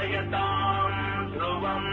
భావయతాం ధ్రువం.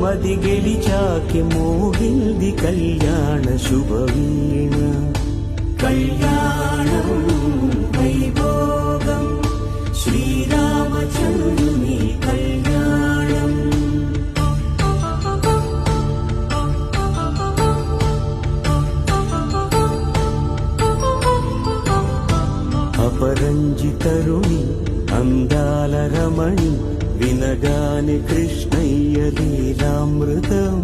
మది గెలిచాకి మోగింది కళ్యాణ శుభవీణ. కళ్యాణం వైభోగం శ్రీరామచంద్రుని కళ్యాణం. అపరంజితరుణి అందాల రమణి వినగాని కృష్ణయ్య లీలామృతం.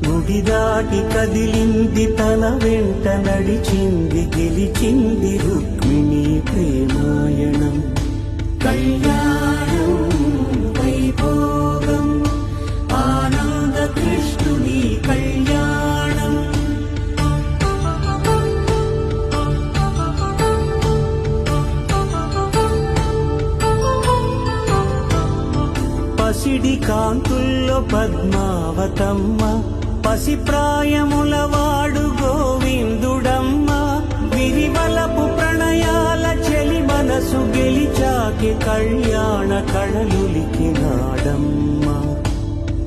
గుడి దాటి కదిలింది తన వెంట నడిచింది గెలిచింది రుక్మిణి ప్రేమాయణం. కళ్యాణం వైభోగం ఆనంద కృష్ణుని కళ్యాణం. పసిడి కాంతుల్లో పద్మావతమ్మ పసి ప్రాయముల వాడు గోవిందుడమ్మ. విరివలపు ప్రణయాల చెలి మనసు గెలిచాకి కళ్యాణ కళలులికినాడమ్మ.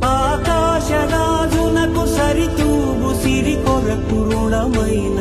ఆకాశరాజునకు సరితూగు సిరి కొరకు రుణమైన